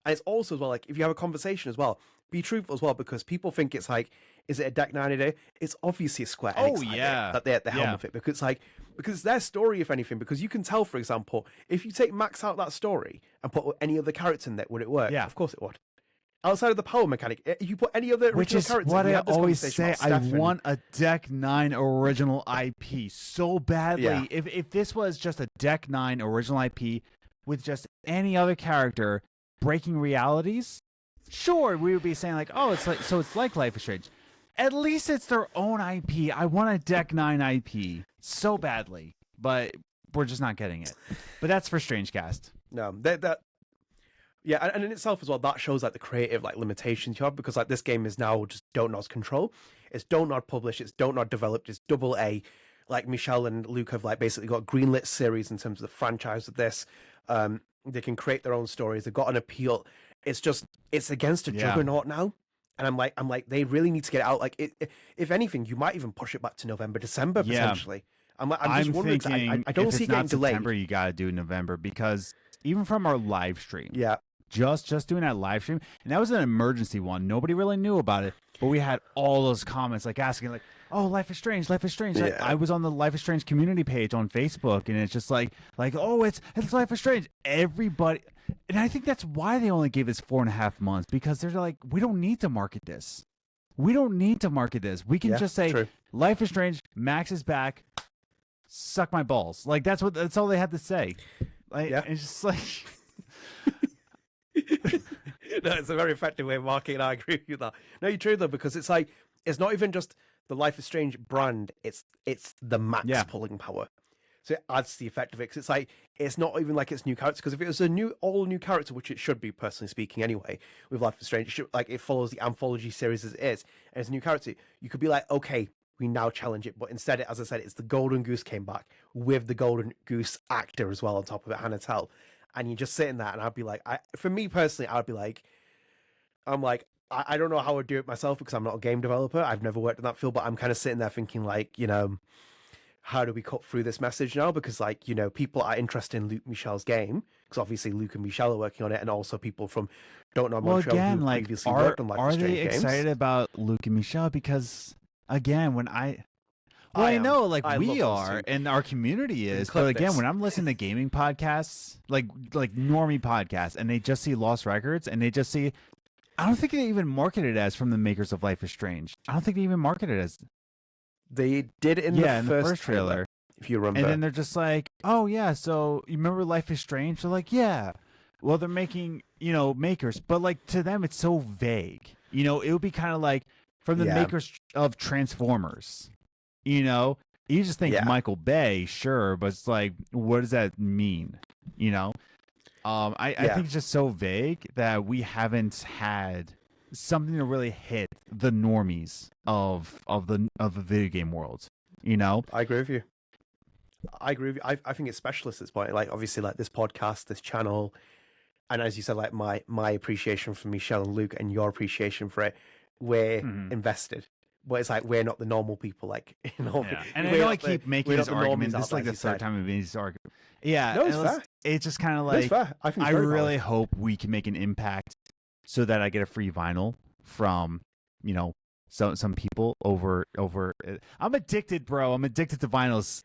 and it's also as well like if you have a conversation as well, be truthful as well because people think it's like, is it a Deck 9 a day? It's obviously a Square Enix idea that they're at the helm of it because it's their story if anything. Because you can tell, for example, if you take Max out that story and put any other character in there, would it work? Yeah, of course it would. Outside of the power mechanic, if you put any other original character, which is what I always say. I want a Deck 9 original IP so badly. Yeah. If this was just a Deck 9 original IP with just any other character breaking realities, sure, we would be saying like, oh, it's like Life is Strange. At least it's their own IP. I want a Deck 9 IP so badly, but we're just not getting it. But that's for Strange Cast. No, yeah, and in itself as well, that shows like the creative like limitations you have because like this game is now just Don't Nod's control. It's Don't Nod published, it's Don't Nod developed, it's AA. Like Michel and Luke have like basically got greenlit series in terms of the franchise of this. They can create their own stories. They've got an appeal. It's against a juggernaut now. And I'm like, they really need to get it out. Like, if anything, you might even push it back to November, December potentially. I'm just wondering. I don't see it getting delayed. September, you got to do November because even from our live stream, just doing that live stream, and that was an emergency one. Nobody really knew about it, but we had all those comments like asking like, "Oh, Life is Strange, Life is Strange." Like, I was on the Life is Strange community page on Facebook, and it's just like, oh, it's Life is Strange. Everybody. And I think that's why they only gave us 4.5 months because they're like, we don't need to market this. We don't need to market this. We can just say, Life is Strange, Max is back, suck my balls. Like that's all they had to say. Like, it's just like, no, it's a very effective way of marketing. I agree with you that. No, you're true though because it's like it's not even just the Life is Strange brand. It's the Max pulling power. So it adds to the effect of it. 'Cause it's like, it's not even like it's new characters. Because if it was all new character, which it should be, personally speaking, anyway, with Life is Strange, it follows the anthology series as it is, and it's a new character. You could be like, okay, we now challenge it. But instead, as I said, it's the Golden Goose came back with the Golden Goose actor as well on top of it, Hannah Tell. And you're just sitting there, and I'd be like, for me personally, I'd be like, I'm like, I don't know how I'd do it myself because I'm not a game developer. I've never worked in that field, but I'm kind of sitting there thinking like, how do we cut through this message now? Because like, people are interested in Luke Michel's game because obviously Luke and Michel are working on it, and also people from Don't Nod Montreal again, who like, previously worked on Life is Strange they games. excited about Luke and Michel? Because again, I know, like, we are, and our community is. But again, when I'm listening to gaming podcasts, like normie podcasts, and they just see Lost Records, and they just see, I don't think they even market it as from the makers of Life is Strange. I don't think they even market it as. They did it in the first trailer, if you remember. And then they're just like, oh yeah, so you remember Life is Strange? They're like, yeah. Well, they're making, makers, but like to them, it's so vague. It would be kind of like from the makers of Transformers. You just think Michael Bay, sure, but it's like, what does that mean? I think it's just so vague that we haven't had something to really hit the normies of the video game world. I agree with you. I think it's special at this point. Like, obviously, like this podcast, this channel, and as you said, like my appreciation for Michel and Luke, and your appreciation for it, we're invested. But it's like we're not the normal people, like And I know I keep making this argument. This is like the third time I've made this argument. Yeah, no, it's fair. It's just kind of like I really hope we can make an impact so that I get a free vinyl from some people over. I'm addicted, bro. I'm addicted to vinyls.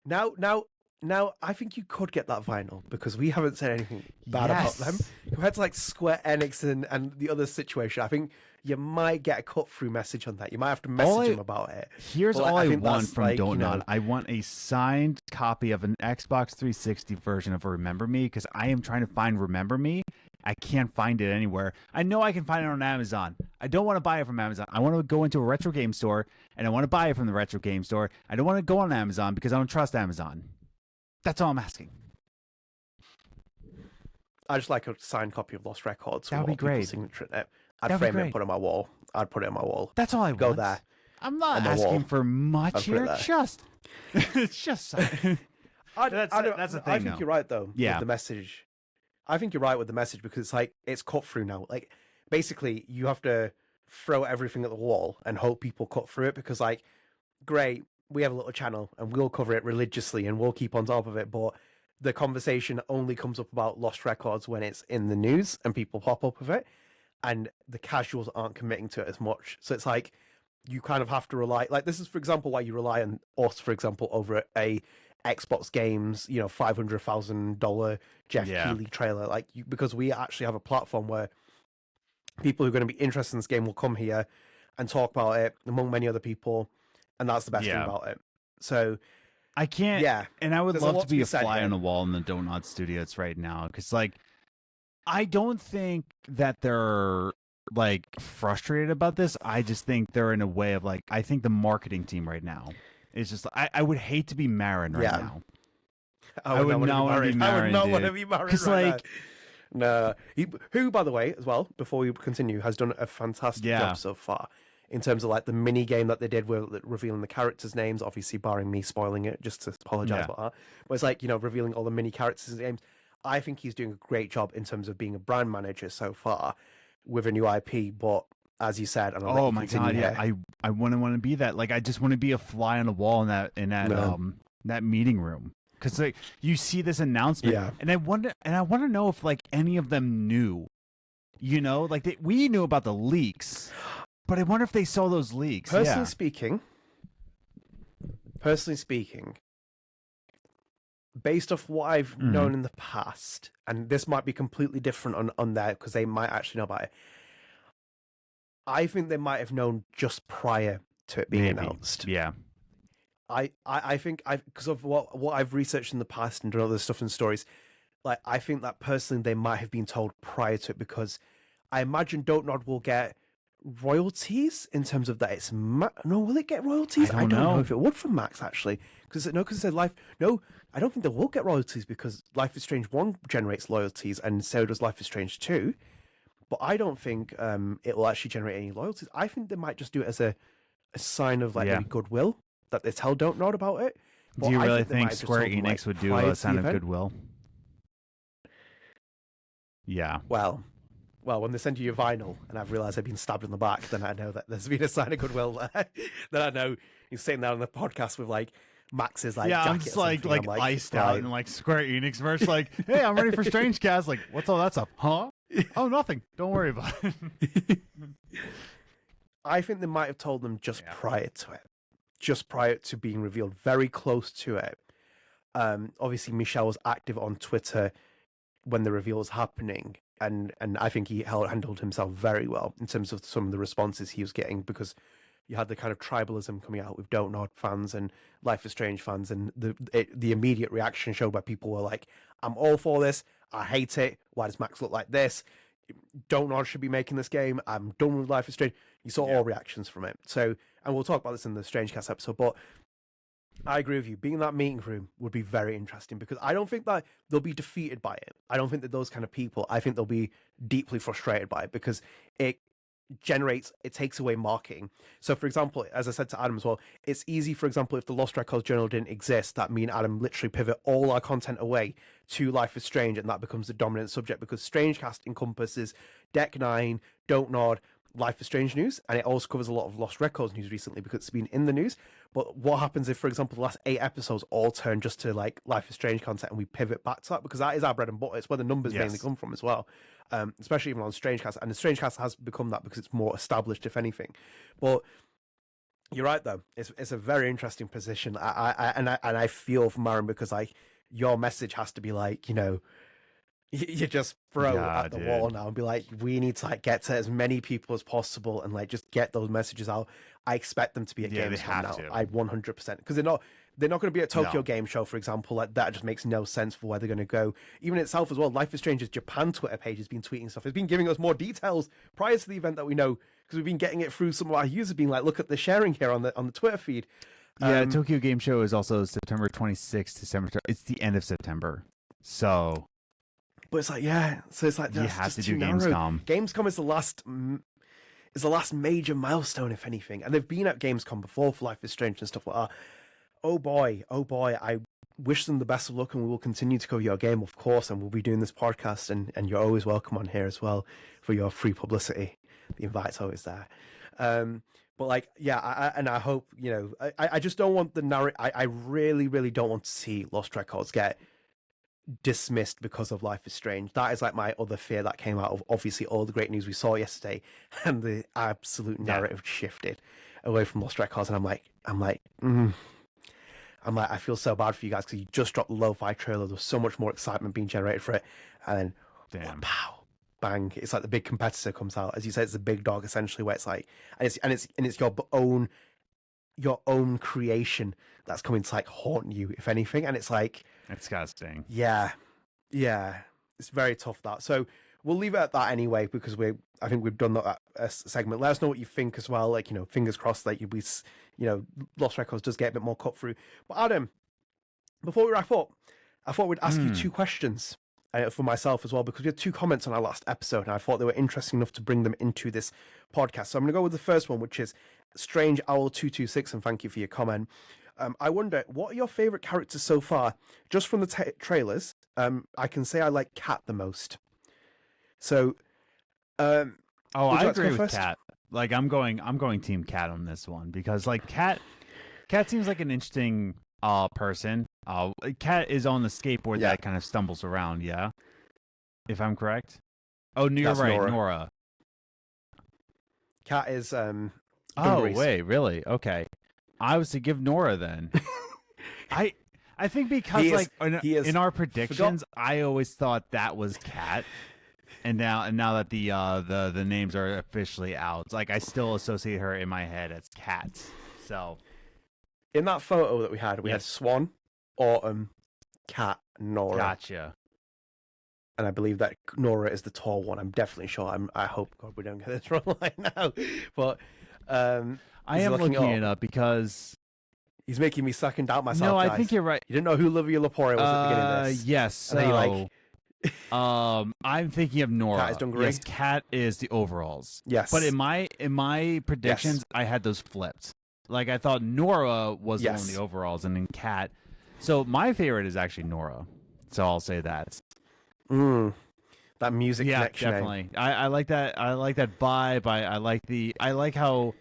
Now, I think you could get that vinyl because we haven't said anything bad about them. Compared to like Square Enix and the other situation, I think you might get a cut-through message on that. You might have to message them about it. Here's all I want from Don't Nod. I want a signed copy of an Xbox 360 version of Remember Me, because I am trying to find Remember Me. I can't find it anywhere. I know I can find it on Amazon. I don't want to buy it from Amazon. I want to go into a retro game store, and I want to buy it from the retro game store. I don't want to go on Amazon because I don't trust Amazon. That's all I'm asking. I just like a signed copy of Lost Records. That would be great. I'd frame it and put it on my wall. I'd put it on my wall. That's all I want. Go there. I'm not asking for much here. Just something. That's the thing. I think you're right, though. Yeah. With the message. I think you're right with the message because it's like it's cut through now. Like basically, you have to throw everything at the wall and hope people cut through it because, like, great, we have a little channel and we'll cover it religiously and we'll keep on top of it, but the conversation only comes up about Lost Records when it's in the news and people pop up with it, and the casuals aren't committing to it as much. So it's like you kind of have to rely, like, this is, for example, why you rely on us, for example, over a Xbox Games, $500,000 Jeff Keighley trailer, like, because we actually have a platform where people who are going to be interested in this game will come here and talk about it among many other people, and that's the best thing about it. So I can't, and I would love to be a fly on the wall in the Don't Nod Studios right now, because, like, I don't think that they're, like, frustrated about this. I just think they're in a way of, like, I think the marketing team right now is just, I would hate to be Marin right now. I would not want to be Marin. I would not want to be Marin right now. No. Who, by the way, as well, before we continue, has done a fantastic job so far in terms of, like, the mini game that they did with revealing the characters' names, obviously barring me spoiling it, just to apologize about that. But it's like, revealing all the mini characters' names. I think he's doing a great job in terms of being a brand manager so far with a new IP, but as you said, and oh my god, I wouldn't want to be that. Like, I just want to be a fly on the wall in that meeting room, because, like, you see this announcement, and I want to know if, like, any of them knew, like, we knew about the leaks, but I wonder if they saw those leaks. Personally speaking, based off what I've known in the past, and this might be completely different on there because they might actually know about it, I think they might have known just prior to it being announced. Yeah. I think because of what I've researched in the past and done other stuff and stories, like, I think that personally they might have been told prior to it, because I imagine Don't Nod will get royalties in terms of that it's will it get royalties? I don't know if it would from Max, actually, because it said Life. No, I don't think they will get royalties because Life is Strange 1 generates loyalties and so does Life is Strange 2. But I don't think it will actually generate any loyalties. I think they might just do it as a sign of, like, maybe goodwill, that they tell Don't Nod about it. But do you really think Square Enix would do a sign of goodwill? Yeah. Well, well, when they send you your vinyl and I've realised I've been stabbed in the back, then I know that there's been a sign of goodwill there. Then I know he's sitting there on the podcast with like Max's like jacket. I'm just like I'm iced out and like Square Enix merch. Like, hey, I'm ready for Strange Cast. Like, what's all that stuff? Huh? Oh, nothing. Don't worry about it. I think they might have told them just prior to it, just prior to being revealed, very close to it. Obviously, Michel was active on Twitter when the reveal was happening, and I think he handled himself very well in terms of some of the responses he was getting, because you had the kind of tribalism coming out with Don't Nod fans and Life is Strange fans, and the immediate reaction showed by people were like, I'm all for this, I hate it, why does Max look like this? Don't Nod should be making this game, I'm done with Life is Strange. You saw all reactions from it. So, and we'll talk about this in the Strange Cast episode, but I agree with you. Being in that meeting room would be very interesting, because I don't think that they'll be defeated by it. I don't think that those kind of people, I think they'll be deeply frustrated by it, because it takes away marketing. So, for example, as I said to Adam as well, it's easy, for example, if the Lost Records Journal didn't exist, that me and Adam literally pivot all our content away to Life is Strange, and that becomes the dominant subject, because Strangecast encompasses Deck 9, Don't Nod, Life is Strange news, and it also covers a lot of Lost Records news recently because it's been in the news. But what happens if, for example, the last 8 episodes all turn just to like Life is Strange content, and we pivot back to that, because that is our bread and butter. It's where the numbers mainly come from as well, especially even on Strangecast. And the Strangecast has become that because it's more established, if anything. But you're right, though. It's a very interesting position. I feel for Marin, because like your message has to be like, you know, you just throw at the wall now and be like, we need to like get to as many people as possible and like just get those messages out. I expect them to be at Gamescom now. I 100%, because they're not going to be at Tokyo Game Show, for example. Like that just makes no sense for where they're going to go. Even itself as well, Life is Strange's Japan Twitter page has been tweeting stuff. It's been giving us more details prior to the event that we know, because we've been getting it through some of our users being like, look at the sharing here on the Twitter feed. Tokyo Game Show is also September 26th to December. It's the end of September, so. But it's like, so it's like, you have to do Gamescom. Gamescom is the last major milestone, if anything. And they've been at Gamescom before for Life is Strange and stuff like that. Oh boy, I wish them the best of luck, and we will continue to cover your game, of course, and we'll be doing this podcast, and you're always welcome on here as well for your free publicity. The invite's always there. But like, I hope, you know, I just don't want the narrative. I really, really don't want to see Lost Records get dismissed because of Life is Strange. That is like my other fear that came out of obviously all the great news we saw yesterday, and the absolute narrative shifted away from Lost Records. And I'm like, I feel so bad for you guys, because you just dropped the lo-fi trailer. There was so much more excitement being generated for it, and then pow, bang! It's like the big competitor comes out, as you said. It's a big dog essentially, where it's like, and it's your own creation that's coming to like haunt you, if anything. And it's like, it's gotta sting. Yeah, it's very tough, that. So we'll leave it at that anyway, because I think we've done that segment. Let us know what you think as well. Like, you know, fingers crossed that Lost Records does get a bit more cut through. But Adam, before we wrap up, I thought we'd ask you 2 questions for myself as well, because we had 2 comments on our last episode, and I thought they were interesting enough to bring them into this podcast. So I'm going to go with the first one, which is Strange Owl 226, and thank you for your comment. I wonder, what are your favorite characters so far? Just from the trailers, I can say I like Cat the most. So, I agree with Cat. Like, I'm going Team Cat on this one, because like Cat seems like an interesting person. Cat is on the skateboard that kind of stumbles around. Yeah, if I'm correct. Oh, you're right, Nora. Cat is wait, really? Okay. I was to give Nora then. I think because in our predictions, I always thought that was Cat, and now that the names are officially out, like I still associate her in my head as Cat. So in that photo that we had Swann, Autumn, Cat, Nora. Gotcha. And I believe that Nora is the tall one. I'm definitely sure. I hope God we don't get this wrong right now, but. I am looking it up because he's making me second out myself. No, I guys. think you're right. You didn't know who Olivia Lepore was at the beginning of this. Yes. So, I'm thinking of Nora. Cat is Dungaree. Yes, Cat is the overalls. Yes. But in my predictions, I had those flipped. Like I thought Nora was the one in the overalls, and then Cat. So my favorite is actually Nora. So I'll say that. That music connection. Definitely. I like that. I like that vibe. I like how.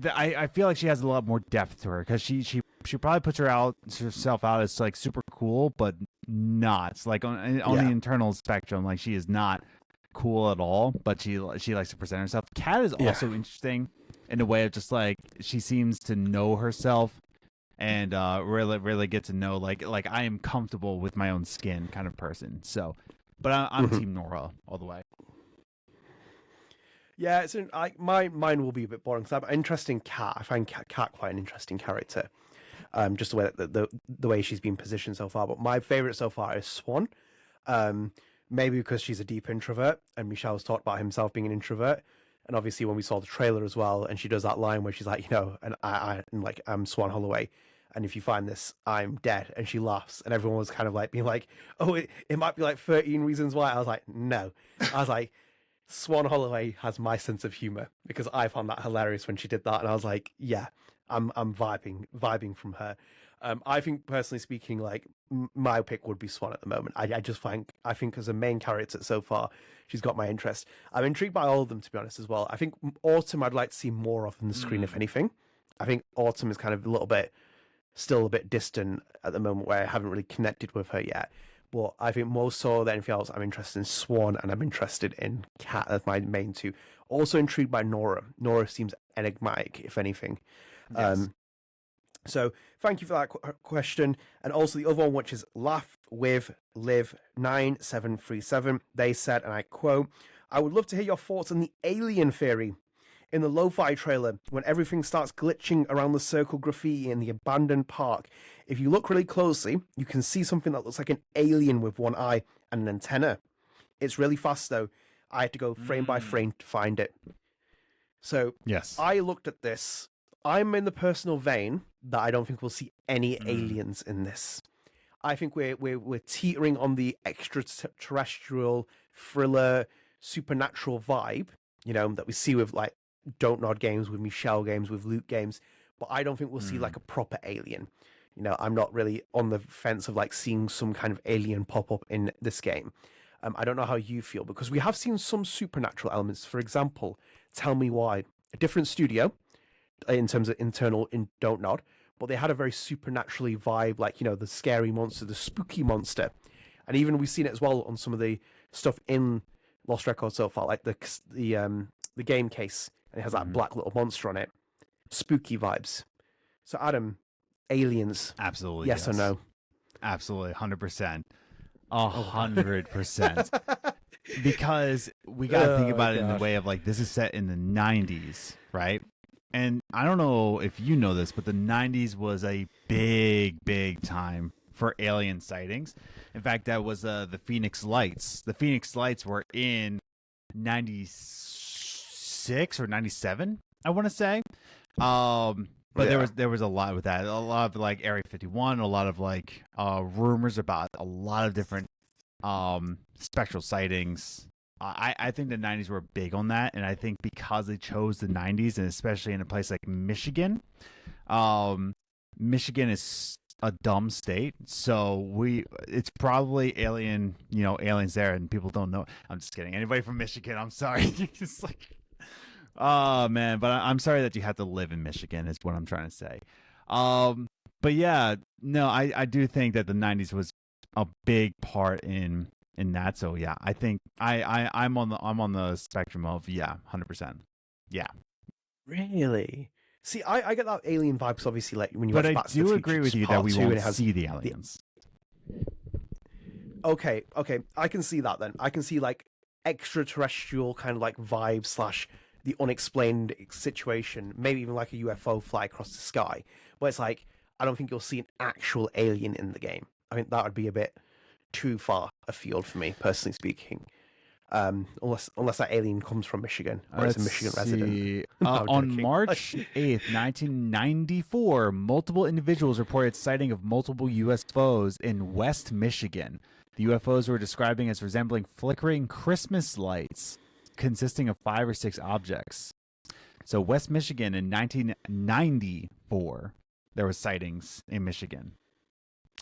I feel like she has a lot more depth to her because she probably puts herself out as like super cool, but not. It's like on the internal spectrum, like she is not cool at all, but she likes to present herself. Kat is also interesting in a way of just like she seems to know herself and really get to know like I am comfortable with my own skin kind of person. So, but I'm Team Nora all the way. Yeah, mine will be a bit boring because I'm interested in Kat. I find Kat quite an interesting character, just the way that the way she's been positioned so far. But my favorite so far is Swann, maybe because she's a deep introvert, and Michel's talked about himself being an introvert, and obviously when we saw the trailer as well, and she does that line where she's like, and I'm Swann Holloway, and if you find this, I'm dead, and she laughs, and everyone was kind of like being like, oh, it might be like 13 Reasons Why. I was like, no, I was like. Swann Holloway has my sense of humor because I found that hilarious when she did that, and I was like, "Yeah, I'm vibing from her." I think, personally speaking, like my pick would be Swann at the moment. I think as a main character so far, she's got my interest. I'm intrigued by all of them, to be honest, as well. I think Autumn I'd like to see more of on the screen, if anything. I think Autumn is kind of still a bit distant at the moment, where I haven't really connected with her yet. But I think more so than anything else, I'm interested in Swann and I'm interested in Kat as my main two. Also intrigued by Nora. Nora seems enigmatic, if anything. Yes. So thank you for that question. And also the other one, which is Laugh with Live 9737. They said, and I quote, "I would love to hear your thoughts on the alien theory. In the lo-fi trailer, when everything starts glitching around the circle graffiti in the abandoned park, if you look really closely, you can see something that looks like an alien with one eye and an antenna. It's really fast, though. I had to go frame by frame to find it." So yes, I looked at this. I'm in the personal vein that I don't think we'll see any aliens in this. I think we're teetering on the extraterrestrial thriller supernatural vibe, that we see with like Don't Nod games, with Michel games, with Luke games, but I don't think we'll see like a proper alien. I'm not really on the fence of like seeing some kind of alien pop up in this game. I don't know how you feel, because we have seen some supernatural elements. For example, Tell Me Why, a different studio in terms of internal in Don't Nod, but they had a very supernaturally vibe, like the scary monster, the spooky monster, and even we've seen it as well on some of the stuff in Lost Records so far, like the game case. And it has that black little monster on it. Spooky vibes. So, Adam, aliens. Absolutely. Yes or no? Absolutely. 100%. 100%. Because we got to think about it in the way of like, this is set in the 90s, right? And I don't know if you know this, but the 90s was a big time for alien sightings. In fact, that was the Phoenix Lights. The Phoenix Lights were in 96 or 97, I want to say. But there was a lot with that. A lot of like Area 51, a lot of like rumors about a lot of different spectral sightings. I think the 90s were big on that, and I think because they chose the 90s, and especially in a place like Michigan, Michigan is a dumb state, so it's probably aliens there, and people don't know. I'm just kidding. Anybody from Michigan, I'm sorry. It's like, oh man, but I'm sorry that you have to live in Michigan is what I'm trying to say. But yeah, no, I do think that the 90s was a big part in that. So yeah, I think I'm on the spectrum of 100%. Yeah. Really? See, I get that alien vibe, because obviously, like when you watch Back to the Future, but I do agree with you that we won't see the aliens. Okay, I can see that then. I can see like extraterrestrial kind of like vibe / the unexplained situation, maybe even like a UFO fly across the sky. But it's like, I don't think you'll see an actual alien in the game. I think that would be a bit too far afield for me, personally speaking. Unless that alien comes from Michigan, or is a Michigan resident. On March 8th, 1994, multiple individuals reported sighting of multiple UFOs in West Michigan. The UFOs were describing as resembling flickering Christmas lights consisting of 5 or 6 objects. So West Michigan in 1994, there was sightings in Michigan.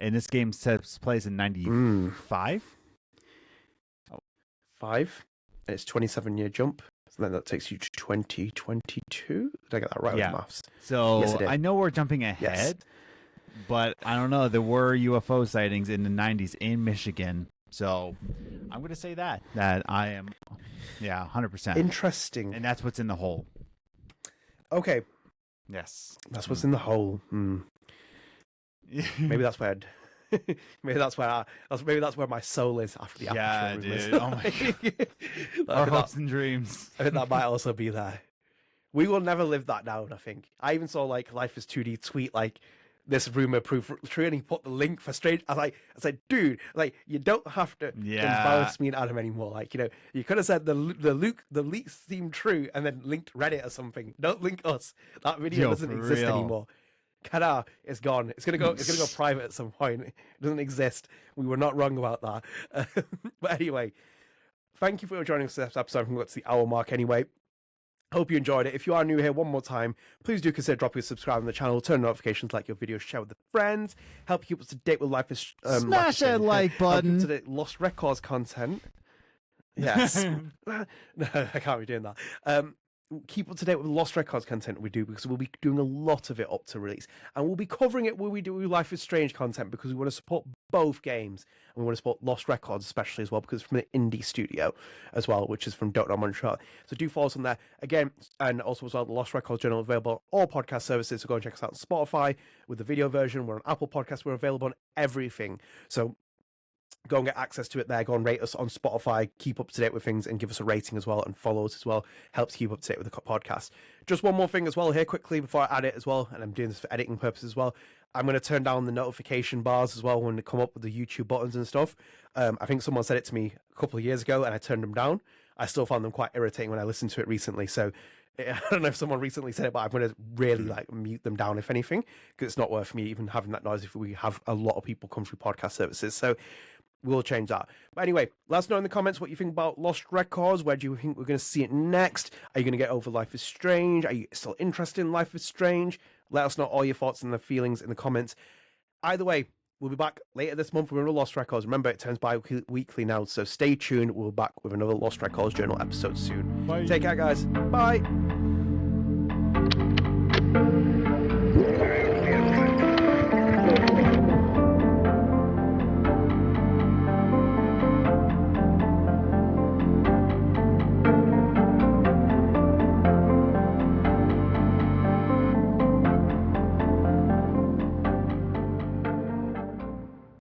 And this game takes place in 95? 5, and it's 27-year jump. So then that takes you to 2022. Did I get that right with maths? So yes, I know we're jumping ahead, but I don't know. There were UFO sightings in the 90s in Michigan. So I'm going to say that I am, 100%. Interesting. And that's what's in the hole. Okay. Yes. That's what's in the hole. Maybe that's where maybe that's where my soul is after the aperture room. Dude. Oh my God. Our hopes and dreams. I think that might also be there. We will never live that down, I think. I even saw like Life is 2D tweet like this rumor proved true, and he put the link for Strange. I said, dude, like you don't have to embarrass me and Adam anymore. Like, you know, you could have said the leaks seem true and then linked Reddit or something. Don't link us. That video doesn't exist anymore. Kada is gone. It's gonna go private at some point. It doesn't exist. We were not wrong about that. But anyway, thank you for joining us this episode. We've got to the hour mark anyway. Hope you enjoyed it. If you are new here, one more time, please do consider dropping a subscribe on the channel, turn notifications, like your videos, share with the friends, help keep us to date with Life is smash that like button. To the Lost Records content. Yes. No, I can't be doing that. Keep up to date with the Lost Records content we do, because we'll be doing a lot of it up to release, and we'll be covering it when we do Life is Strange content, because we want to support both games, and we want to support Lost Records especially as well, because it's from the indie studio as well, which is from Don't Nod Montreal. So do follow us on there again, and also as well the Lost Records Journal available on all podcast services. So go and check us out on Spotify with the video version. We're on Apple Podcasts. We're available on everything. So go and get access to it there. Go and rate us on Spotify. Keep up to date with things and give us a rating as well, and follow us as well. Helps keep up to date with the podcast. Just one more thing as well here quickly before I add it as well, and I'm doing this for editing purposes as well. I'm going to turn down the notification bars as well when they come up with the YouTube buttons and stuff. I think someone said it to me a couple of years ago and I turned them down. I still found them quite irritating when I listened to it recently. So I don't know if someone recently said it, but I'm going to really like mute them down if anything, because it's not worth me even having that noise if we have a lot of people come through podcast services. So we'll change that. But anyway, let us know in the comments what you think about Lost Records. Where do you think we're going to see it next? Are you going to get over Life is Strange? Are you still interested in Life is Strange? Let us know all your thoughts and the feelings in the comments. Either way, we'll be back later this month with another Lost Records. Remember, it turns bi-weekly now, so stay tuned. We'll be back with another Lost Records Journal episode soon. Bye. Take care, guys. Bye.